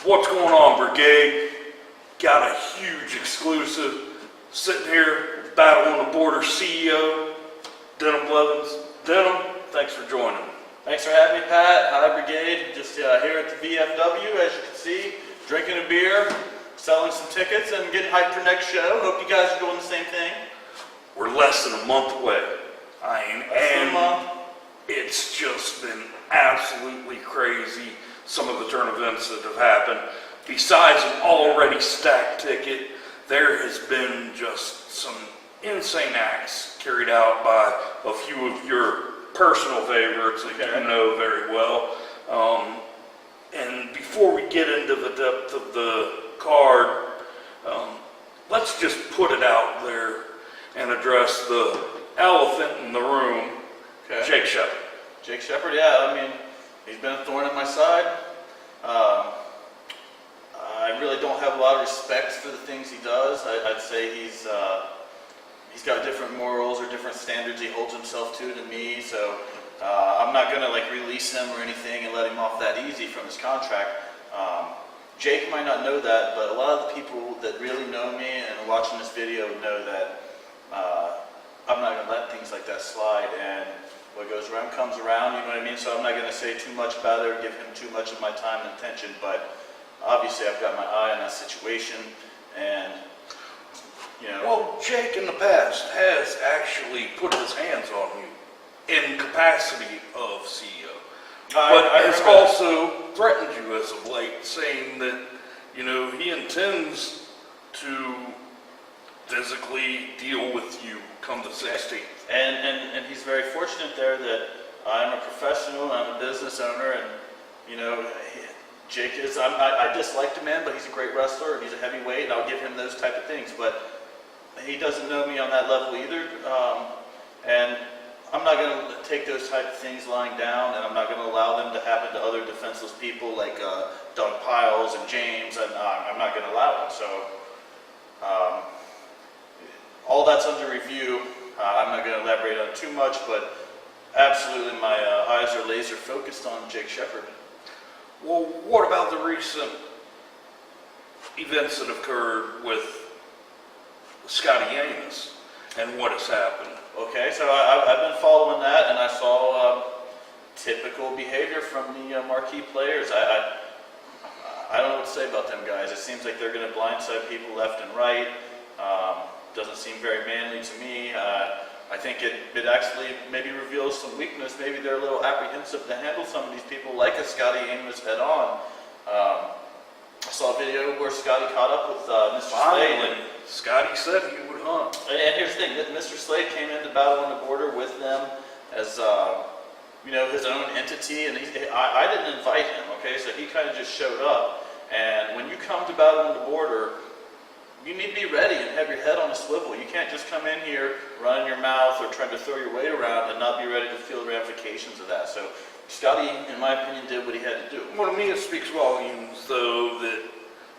What's going on, Brigade? Got a huge exclusive. Sitting here, Battle on the Border CEO, Denim Blevins. Denim, thanks for joining me. Thanks for having me, Pat. Hi, Brigade. Just here at the VFW, as you can see, drinking a beer, selling some tickets, and getting hyped for next show. Hope you guys are doing the same thing. We're less than a month away. And it's just been absolutely crazy, some of the turn events that have happened. Besides an already stacked ticket, there has been just some insane acts carried out by a few of your personal favorites that you know very well. And before we get into the depth of the card, let's just put it out there and address the elephant in the room. Jake Shepard. Jake Shepard, yeah, I mean, he's been a thorn in my side. I really don't have a lot of respect for the things he does. I'd say he's got different morals or different standards he holds himself to than me, so I'm not going to release him or anything and let him off that easy from his contract. Jake might not know that, but a lot of the people that really know me and are watching this video know that I'm not going to let things like that slide, and what goes around comes around, you know what I mean? So I'm not going to say too much about it or give him too much of my time and attention, but obviously I've got my eye on that situation, and, you know. Well, Jake in the past has actually put his hands on you in capacity of CEO, but has also threatened you as of late, saying that, you know, he intends to physically deal with you come the 16th. And he's very fortunate there that I'm a professional, I'm a business owner, and, you know, Jake is, I dislike the man, but he's a great wrestler, and he's a heavyweight, and I'll give him those type of things, but he doesn't know me on that level either, and I'm not going to take those type of things lying down, and I'm not going to allow them to happen to other defenseless people like Doug Piles and James, and I'm not going to allow it, so all that's under review. I'm not going to elaborate on it too much, but absolutely my eyes are laser focused on Jake Shepard. Well, what about the recent events that occurred with Scotty Owens and what has happened? Okay, so I've been following that, and I saw typical behavior from the marquee players. I don't know what to say about them guys. It seems like they're going to blindside people left and right. Doesn't seem very manly to me. I think it actually maybe reveals some weakness. Maybe they're a little apprehensive to handle some of these people like a Scotty Owens head on. I saw a video where Scotty caught up with Mr. Slade. Scotty said he would hunt. And here's the thing, that Mr. Slade came into Battle on the Border with them as you know, his own entity, and I didn't invite him, okay? So he kind of just showed up. And when you come to Battle on the Border, you need to be ready and have your head on a swivel. You can't just come in here, running your mouth, or trying to throw your weight around and not be ready to feel the ramifications of that. So Scotty, in my opinion, did what he had to do. Well, to me, it speaks volumes, though, that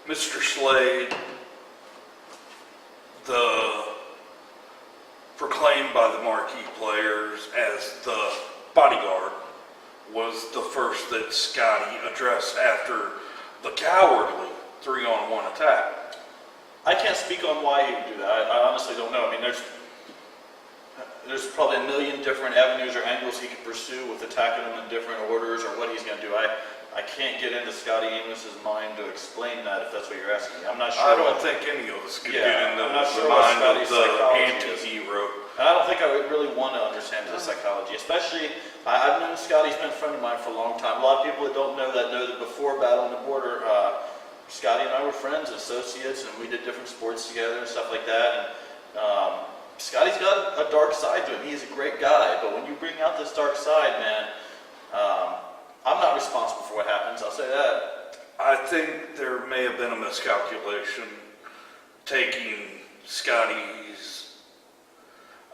Mr. Slade, proclaimed by the marquee players as the bodyguard, was the first that Scotty addressed after the cowardly 3-on-1 attack. I can't speak on why he would do that. I honestly don't know. I mean, there's probably a million different avenues or angles he could pursue with attacking them in different orders or what he's going to do. I can't get into Scotty Amos' mind to explain that, if that's what you're asking me. I'm not sure. I don't think any of us could get into the mind of the anti-hero. And I don't think I would really want to understand his psychology, especially, I've known Scotty's been a friend of mine for a long time. A lot of people that don't know that before Battle on the Border, Scotty and I were friends, associates, and we did different sports together and stuff like that. And Scotty's got a dark side to him. He's a great guy, but when you bring out this dark side, man, I'm not responsible for what happens, I'll say that. I think there may have been a miscalculation taking Scotty's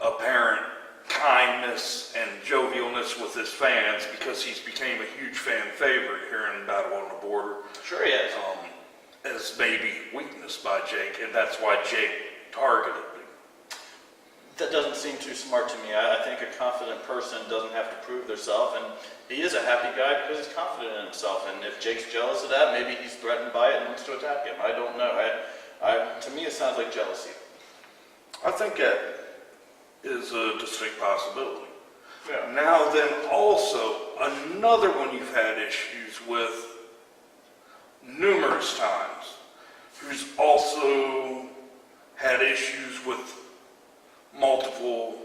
apparent kindness and jovialness with his fans, because he's became a huge fan favorite here in Battle on the Border. Sure he is. As maybe weakness by Jake, and that's why Jake targeted me. That doesn't seem too smart to me. I think a confident person doesn't have to prove themselves, and he is a happy guy because he's confident in himself. And if Jake's jealous of that, maybe he's threatened by it and wants to attack him. I don't know. To me, it sounds like jealousy. I think that is a distinct possibility. Yeah. Now then, also, another one you've had issues with numerous times, who's also had issues with multiple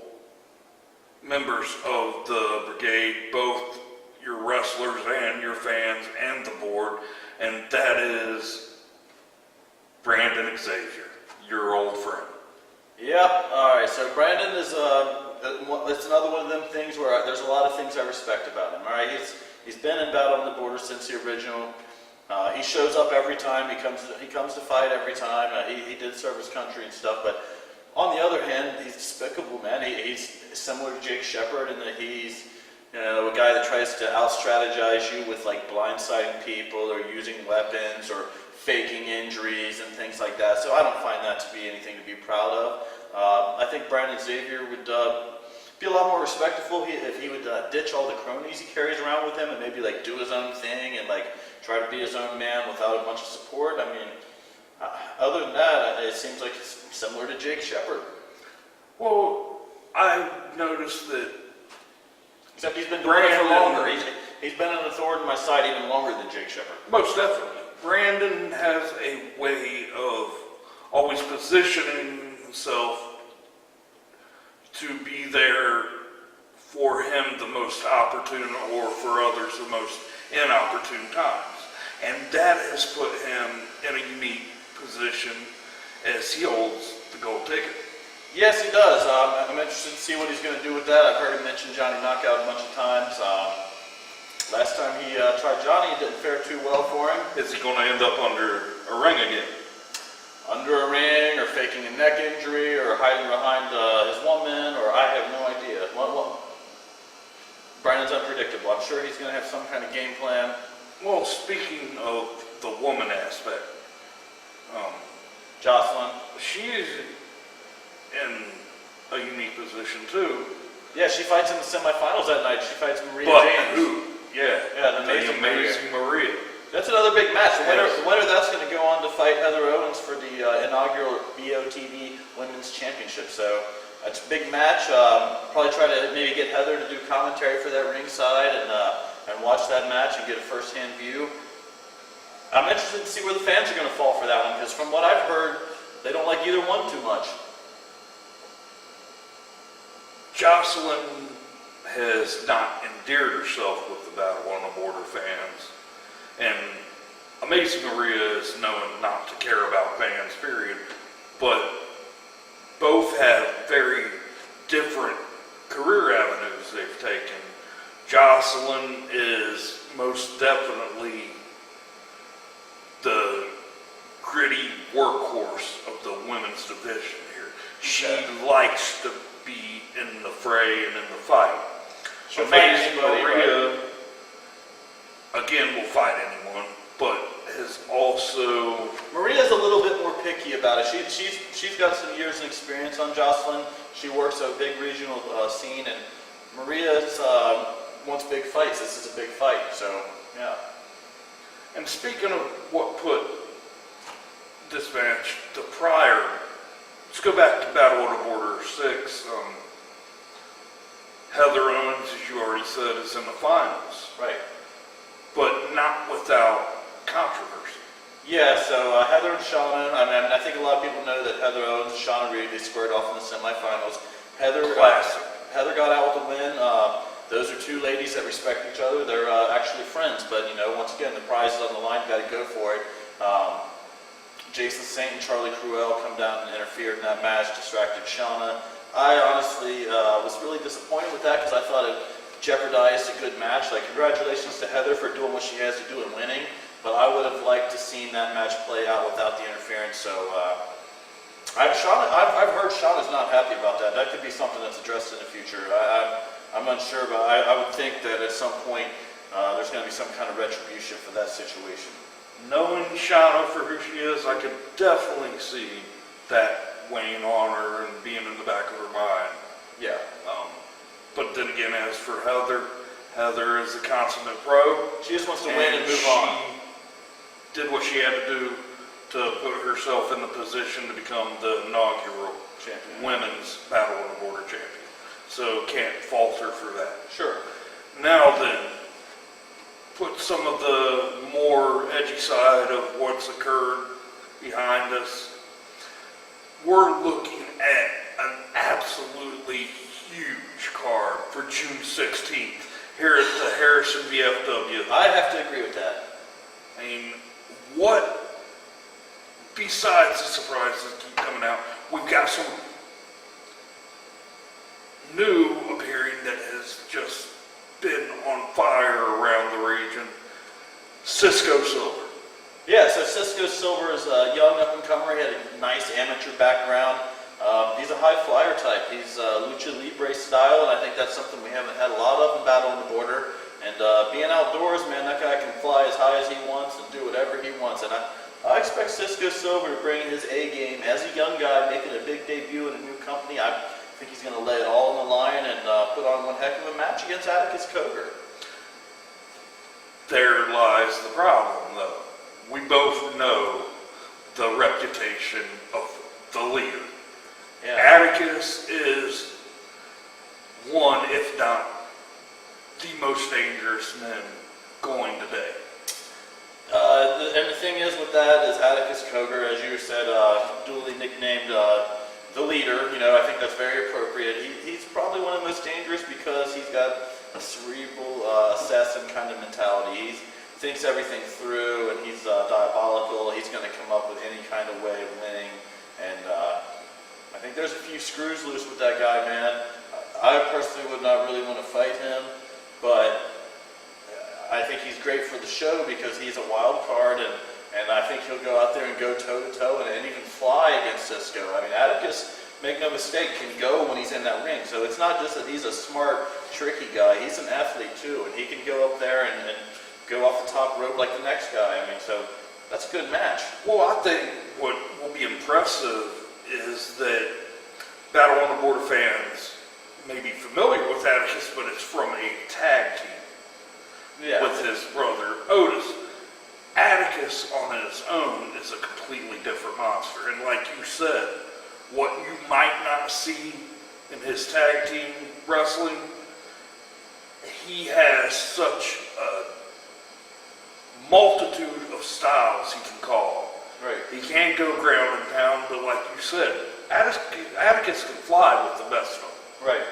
members of the brigade, both your wrestlers and your fans and the board, and that is Brandon Xavier, your old friend. Yep. All right. So Brandon is it's another one of them things where there's a lot of things I respect about him. All right. He's been in Battle on the Border since the original. He shows up every time. He comes to fight every time. He did serve his country and stuff. But on the other hand, he's despicable, man. He's similar to Jake Shepard in that he's a guy that tries to out-strategize you with like blindsiding people or using weapons or faking injuries and things like that. So I don't find that to be anything to be proud of. I think Brandon Xavier would be a lot more respectful if he would ditch all the cronies he carries around with him and maybe like do his own thing and like try to be his own man without a bunch of support. I mean, other than that, it seems like it's similar to Jake Shepard. Well, I noticed that except he's been doing it for longer. He's been an authority on my side even longer than Jake Shepard. Most definitely. Brandon has a way of always positioning himself to be there for him the most opportune or for others the most inopportune times. And that has put him in a unique position as he holds the gold ticket. Yes, he does. I'm interested to see what he's going to do with that. I've heard him mention Johnny Knockout a bunch of times. Last time he tried Johnny, it didn't fare too well for him. Is he going to end up under a ring again? Under a ring, or faking a neck injury, or hiding behind his woman, or I have no idea. Brandon's unpredictable. I'm sure he's going to have some kind of game plan. Well, speaking of the woman aspect, Jocelyn. she's in a unique position too. Yeah, she fights in the semifinals that night. She fights Maria But James. who? Yeah, Yeah, the amazing Maria. That's another big match. The Yes. winner that's going to go on to fight Heather Owens for the inaugural BOTB Women's Championship. So it's a big match. Probably try to maybe get Heather to do commentary for that ringside and watch that match and get a first-hand view. I'm interested to see where the fans are going to fall for that one because from what I've heard, they don't like either one too much. Jocelyn has not endeared herself with the Battle on the Border fans. And Amazing Maria is known not to care about fans, period. But both have very different career avenues they've taken. Jocelyn is most definitely the gritty workhorse of the women's division here. She likes to be in the fray and in the fight. She'll fight Amazing anybody, Maria, again, will fight anyone, but has also... Maria's a little bit more picky about it. She's got some years of experience on Jocelyn. She works a big regional scene, and Maria's wants big fights. This is a big fight, so yeah. And speaking of what put this match to prior, let's go back to Battle of the Border 6. Heather Owens, as you already said, is in the finals. Right. But not without controversy. Yeah, so Heather and Shauna, I think a lot of people know that Heather Owens and Shauna Reed, they squared off in the semifinals. Classic. Heather got out with the win. Those are two ladies that respect each other. They're actually friends, but once again, the prize is on the line. Got to go for it. Jason Saint and Charlie Cruel come down and interfered in that match, distracted Shauna. I honestly was really disappointed with that because I thought it jeopardized a good match. Like, congratulations to Heather for doing what she has to do and winning, but I would have liked to seen that match play out without the interference. So I've heard Shauna's not happy about that. That could be something that's addressed in the future. I'm unsure, but I would think that at some point there's going to be some kind of retribution for that situation. Knowing Shauna for who she is, I could definitely see that weighing on her and being in the back of her mind. Yeah. But then again, as for Heather is a consummate pro. She just wants to win and move on. She did what she had to do to put herself in the position to become the inaugural Champion. women's Battle on the Border champion. So can't fault her for that. Sure. Now then, put some of the more edgy side of what's occurred behind us. We're looking at an absolutely huge card for June 16th here at the Harrison VFW. I have to agree with that. I mean, what, besides the surprises that keep coming out, we've got some new appearing that has just been on fire around the region. Cisco Silver. Yeah, so Cisco Silver is a young up-and-comer. He had a nice amateur background. He's a high flyer type. He's lucha libre style, and I think that's something we haven't had a lot of in Battle on the Border. And being outdoors, man, that guy can fly as high as he wants and do whatever he wants. And I expect Cisco Silver to bring his A game as a young guy, making a big debut in a new company. I think he's going to lay it all on the line and put on one heck of a match against Atticus Cogar. There lies the problem, though. We both know the reputation of the leader. Yeah. Atticus is one, if not the most dangerous men going today. And the thing is with that is Atticus Cogar, as you said, duly nicknamed the leader. You know, I think that's very appropriate. He's probably one of the most dangerous because he's got a cerebral assassin kind of mentality. He thinks everything through, and he's diabolical. He's going to come up with any kind of way of winning. And I think there's a few screws loose with that guy, man. I personally would not really want to fight him, but I think he's great for the show because he's a wild card, and I think he'll go out there and go toe-to-toe and even fly against Cisco. I mean, Atticus, make no mistake, can go when he's in that ring. So it's not just that he's a smart, tricky guy. He's an athlete, too, and he can go up there and go off the top rope like the next guy. I mean, so that's a good match. Well, I think what will be impressive is that Battle on the Border fans may be familiar with Atticus, but it's from a tag team. Yeah. With his brother Otis. Atticus on his own is a completely different monster. And like you said, what you might not see in his tag team wrestling, he has such a multitude of styles he can call. Right. He can go ground and pound, but like you said, Atticus can fly with the best of them. Right.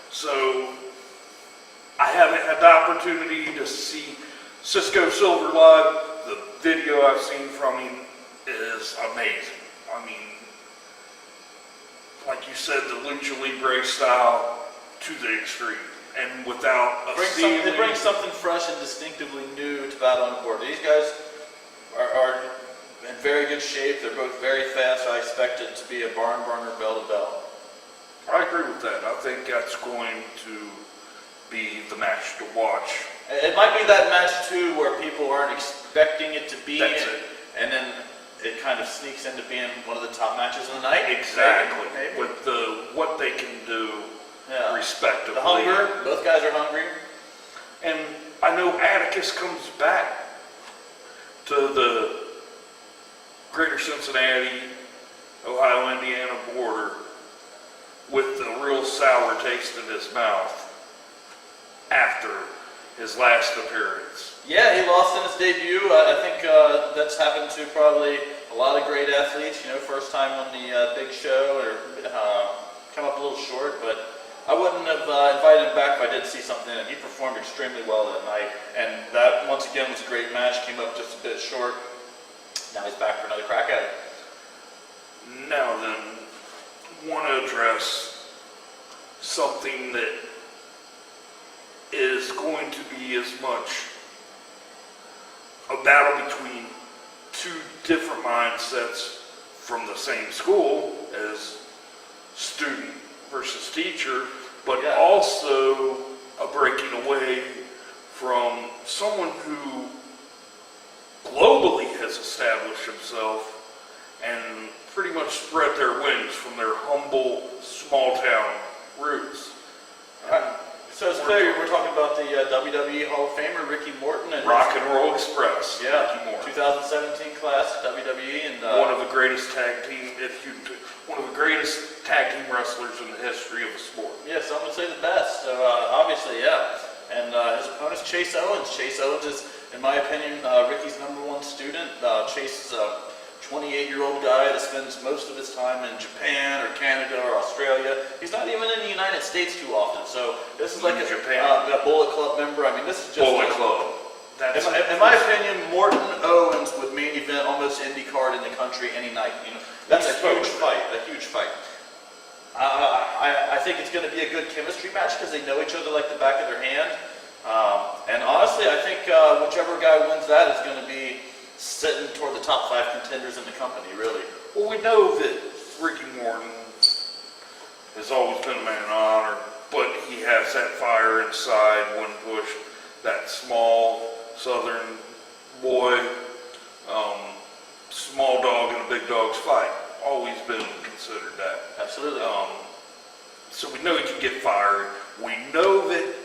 So I haven't had the opportunity to see Cisco Silver live. The video I've seen from him is amazing. I mean, like you said, the lucha libre style to the extreme, and without a ceiling. They bring something fresh and distinctively new to Battle on the Border. These guys are in very good shape. They're both very fast. I expect it to be a barn burner, bell to bell. I agree with that. I think that's going to be the match to watch. It might be that match too where people aren't expecting it to be, That's it. And then it kind of sneaks into being one of the top matches of the night. Exactly. Maybe. With what they can do Yeah. respectively. The hunger, both guys are hungry. And I know Atticus comes back to the greater Cincinnati, Ohio, Indiana border with a real sour taste in his mouth after his last appearance. Yeah, he lost in his debut. I think that's happened to probably a lot of great athletes. You know, first time on the big show or come up a little short, but I wouldn't have invited him back if I did see something, and he performed extremely well that night. And that, once again, was a great match. Came up just a bit short. Now he's back for another crack at it. Now then, want to address something that is going to be as much a battle between two different mindsets from the same school as student versus teacher, but Yeah. also a breaking away from someone who globally has established himself and pretty much spread their wings from their humble, small-town roots. So it's clear we're talking about the WWE Hall of Famer Ricky Morton and Rock and Roll Express. yeah, Ricky Morton. 2017 class WWE and One of the greatest tag team wrestlers in the history of the sport. yeah, some would say the best. So obviously, yeah. And his opponent's Chase Owens. Chase Owens is, in my opinion, Ricky's #1 student. Chase is a 28-year-old guy that spends most of his time in Japan or Canada or Australia. He's not even in the United States too often. So this is like a Bullet Club member. I mean, this is just Bullet Club. In my opinion, Morton Owens would main event almost any card in the country any night. You know, that's a huge fight. A huge fight. I think it's going to be a good chemistry match because they know each other like the back of their hand. And honestly, I think whichever guy wins that is going to be sitting toward the top 5 contenders in the company, really. Well, we know that Ricky Morton has always been a man of honor, but he has that fire inside when pushed. That small Southern boy, small dog in a big dog's fight. Always been considered that. Absolutely. So we know he can get fired. We know that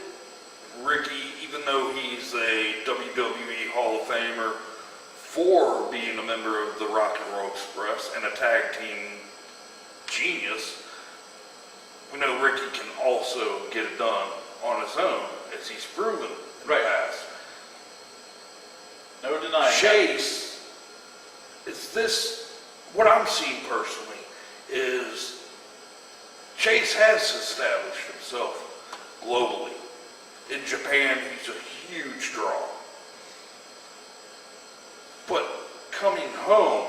Ricky, even though he's a WWE Hall of Famer for being a member of the Rock and Roll Express and a tag team genius, we know Ricky can also get it done on his own, as he's proven in the past. No denying. Chase, what I'm seeing personally is Chase has established himself globally. In Japan, he's a huge draw. But coming home,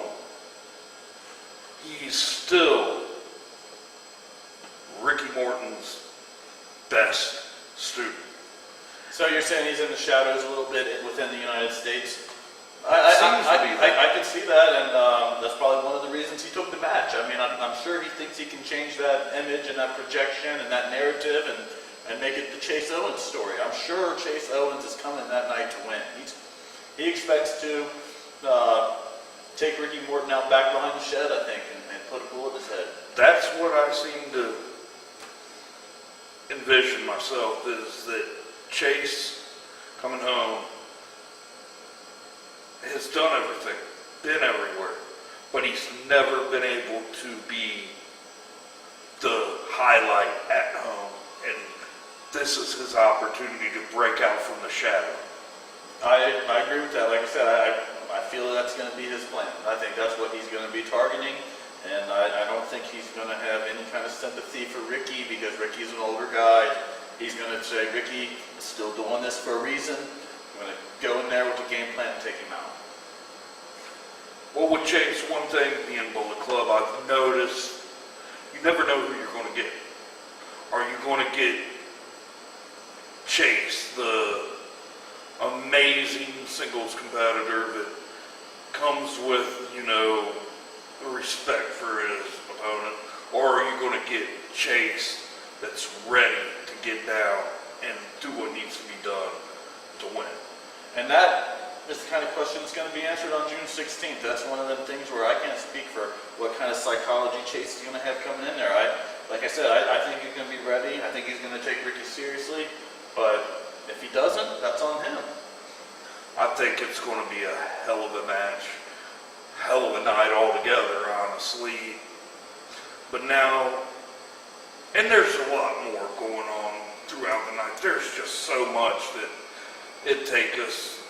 he's still Ricky Morton's best student. So you're saying he's in the shadows a little bit within the United States? I could see that, and that's probably one of the reasons he took the match. I mean, I'm sure he thinks he can change that image and that projection and that narrative and make it the Chase Owens story. I'm sure Chase Owens is coming that night to win. He expects to take Ricky Morton out back behind the shed, I think, and put a bullet in his head. That's what I seem to envision myself, is that Chase coming home has done everything, been everywhere, but he's never been able to be the highlight at home, and this is his opportunity to break out from the shadow. I agree with that. Like I said, I feel that's going to be his plan. I think that's what he's going to be targeting, and I don't think he's going to have any kind of sympathy for Ricky because Ricky's an older guy. He's going to say, Ricky is still doing this for a reason. I'm going to go in there with a game plan and take him out. Well, with Chase, one thing being Bullet Club, I've noticed you never know who you're going to get. Are you going to get Chase, the amazing singles competitor that comes with, respect for his opponent, or are you going to get Chase that's ready to get down and do what needs to be done to win? And that is the kind of question that's going to be answered on June 16th. That's one of them things where I can't speak for what kind of psychology Chase is going to have coming in there. Like I said, I think he's going to be ready. I think he's going to take Ricky seriously. But if he doesn't, that's on him. I think it's going to be a hell of a match, hell of a night altogether, honestly. But now, and there's a lot more going on throughout the night. There's just so much that it'd take us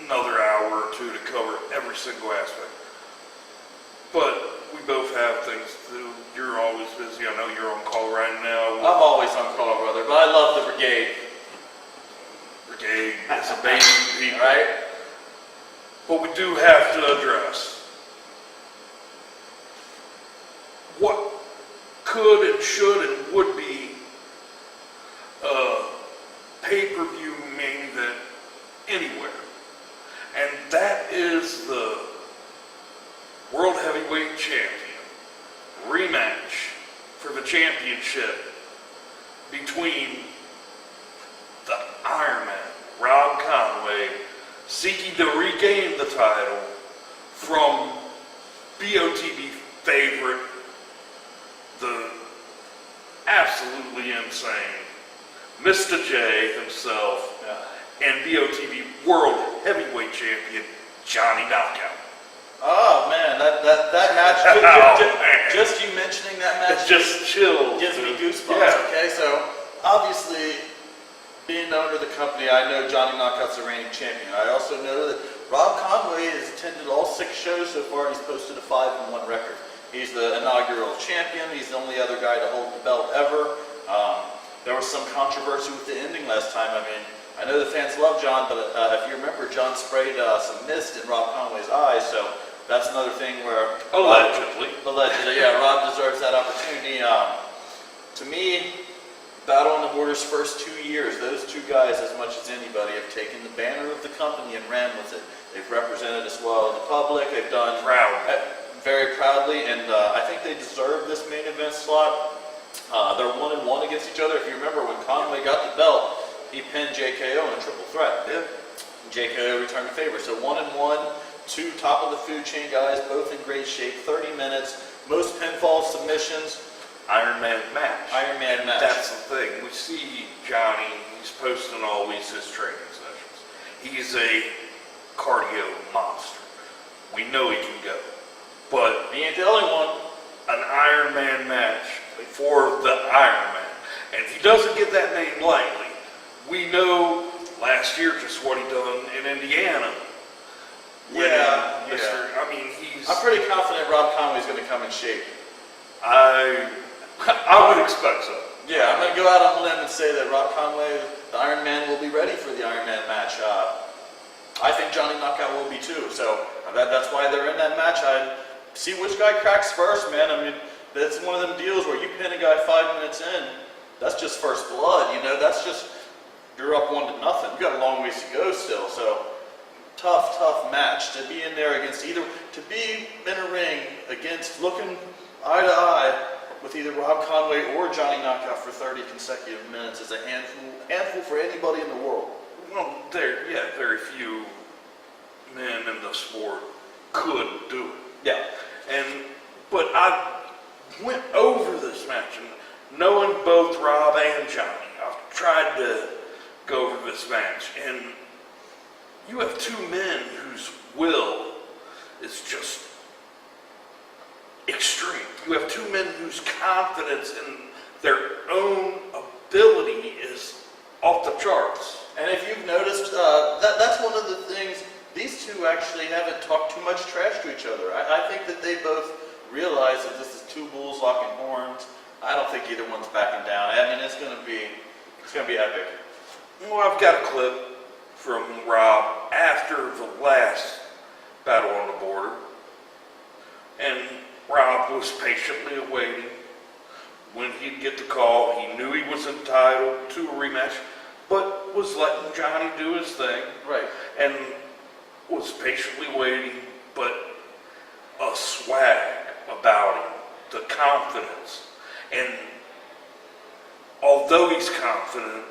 another hour or two to cover every single aspect. But we both have things to do. You're always busy. I know you're on call right now. I'm always on call, brother, but I love the brigade. Brigade is amazing people. Right? But we do have to address what could and should and would be a pay-per-view main event anywhere. And that is the World Heavyweight Champion rematch for the championship between the Iron Man, Rob Conway, seeking to regain the title from BOTB favorite, the absolutely insane Mr. J himself, and BOTB World Heavyweight Champion Johnny Knockout. Oh man, that match, just you mentioning that match It just chills. gives me goosebumps. Yeah. Okay, so obviously, being the owner of the company, I know Johnny Knockout's the reigning champion. I also know that Rob Conway has attended all 6 shows so far, and he's posted a 5-1 record. He's the inaugural champion. He's the only other guy to hold the belt ever. There was some controversy with the ending last time. I mean, I know the fans love John, but if you remember, John sprayed some mist in Rob Conway's eyes, so that's another thing where... Allegedly. Allegedly, yeah, Rob deserves that opportunity. To me, Battle on the Border's first 2 years, those 2 guys, as much as anybody, have taken the banner of the company and ran with it. They've represented us well in the public. They've done very proudly, and I think they deserve this main event slot. They're 1-1 against each other. If you remember, when Conway got the belt, he pinned JKO in a triple threat. Yeah. JKO returned the favor. So 1-1, 2 top of the food chain guys, both in great shape. 30 minutes, most pinfall submissions. Iron Man match. Iron Man match. That's the thing. We see Johnny, he's posting always his training sessions. He's a cardio monster. We know he can go. But He ain't the only one. an Iron Man match for the Iron Man. And he doesn't get that name lightly. We know last year just what he done in Indiana. Yeah. I mean, I'm pretty confident Rob Conway's going to come in shape. I would expect so. Yeah, I'm going to go out on a limb and say that Rob Conway, the Iron Man, will be ready for the Iron Man match. I think Johnny Knockout will be too. So that's why they're in that match. I see which guy cracks first, man. I mean, that's one of them deals where you pin a guy 5 minutes in. That's just first blood, you know. That's just, you're up 1-0. You got a long ways to go still. So tough match to be in there against to be in a ring against looking eye to eye with either Rob Conway or Johnny Knockout for 30 consecutive minutes is a handful for anybody in the world. Well, very few men in the sport could do it. Yeah. But I went over this match, and knowing both Rob and Johnny, I've tried to go over this match, and you have 2 men whose will is just extreme. You have 2 men whose confidence in their own ability is off the charts. And if you've noticed, that's one of the things, these 2 actually haven't talked too much trash to each other. I think that they both realize that this is 2 bulls locking horns. I don't think either one's backing down. I mean, it's gonna be epic. Well, I've got a clip from Rob after the last Battle on the Border, and Rob was patiently awaiting when he'd get the call. He knew he was entitled to a rematch, but was letting Johnny do his thing. Right. And was patiently waiting, but a swag about him, the confidence. And although he's confident,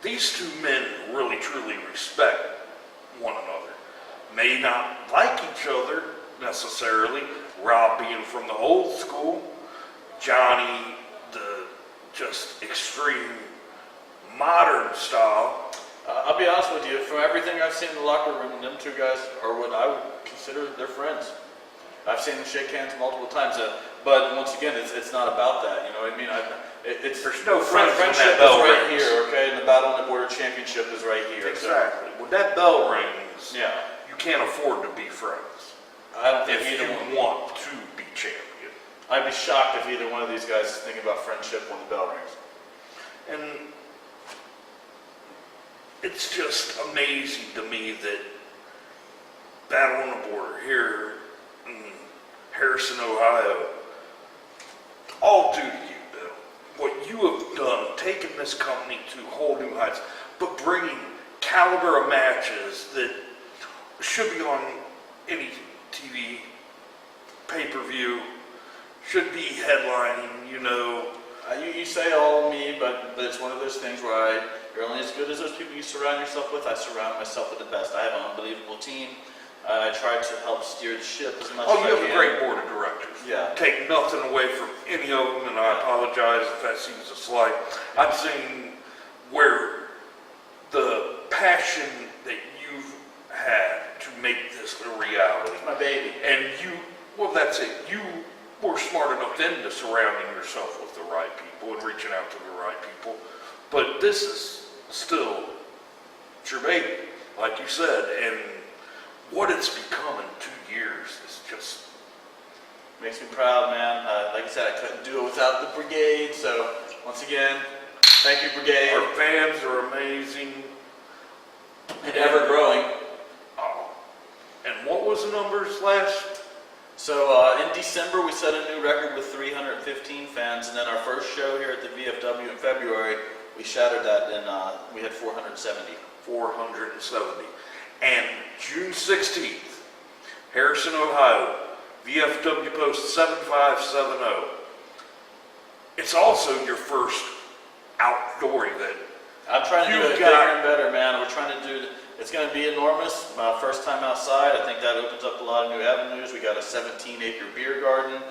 these 2 men really truly respect one another. May not like each other necessarily, Rob being from the old school, Johnny the just extreme modern style. I'll be honest with you, from everything I've seen in the locker room, them 2 guys are what I would consider their friends. I've seen them shake hands multiple times, but once again, it's not about that, you know what I mean? There's no friendship is right here, okay? And the Battle on the Border Championship is right here. Exactly. When that bell rings, yeah, you can't afford to be friends. I don't think if either you one want to be champion. I'd be shocked if either one of these guys is thinking about friendship when the bell rings. And it's just amazing to me that Battle on the Border here in Harrison, Ohio, all due to you, Bill. What you have done, taking this company to whole new heights, but bringing caliber of matches that should be on any TV, pay-per-view, should be headlining, you know. You say all of me, but it's one of those things where you're only as good as those people you surround yourself with. I surround myself with the best. I have an unbelievable team. I try to help steer the ship as much Oh, as I you can. have a great board of directors. Yeah. Take nothing away from any of them, and I apologize if that seems a slight. I'm saying where the passion that you've had to make this a reality. My baby. And well, that's it. You were smart enough then to surrounding yourself with the right people and reaching out to the right people. But this is still it's your baby, like you said, and what it's become in 2 years is just... Makes me proud, man. Like I said, I couldn't do it without the brigade. So once again, thank you, brigade. Our fans are amazing. And ever growing. Oh, and what was the numbers last? So in December, we set a new record with 315 fans, and then our first show here at the VFW in February, we shattered that, and we had 470. 470. And June 16th, Harrison, Ohio, VFW Post 7570. It's also your first outdoor event. I'm trying to do You it bigger and better, man. We're trying to do it's going to be enormous. First time outside, I think that opens up a lot of new avenues. We got a 17-acre beer garden.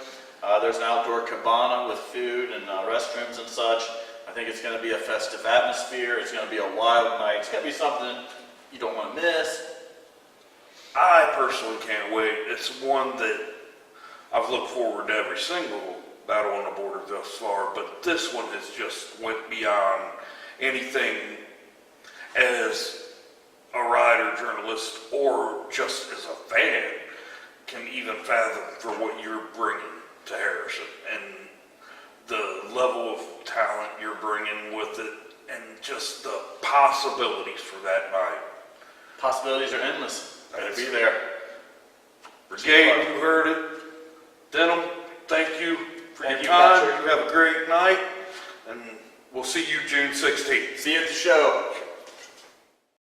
There's an outdoor cabana with food and restrooms and such. I think it's going to be a festive atmosphere. It's going to be a wild night. It's going to be something you don't want to miss. I personally can't wait. It's one that I've looked forward to every single battle on the border thus far, but this one has just went beyond anything as a writer, journalist, or just as a fan can even fathom for what you're bringing to Harrison and the level of talent you're bringing with it and just the possibilities for that night. Possibilities are endless. Gotta be there. Brigade, you heard it. Denim, thank you for Thank your you, time. Patrick. You have a great night, and we'll see you June 16th. See you at the show.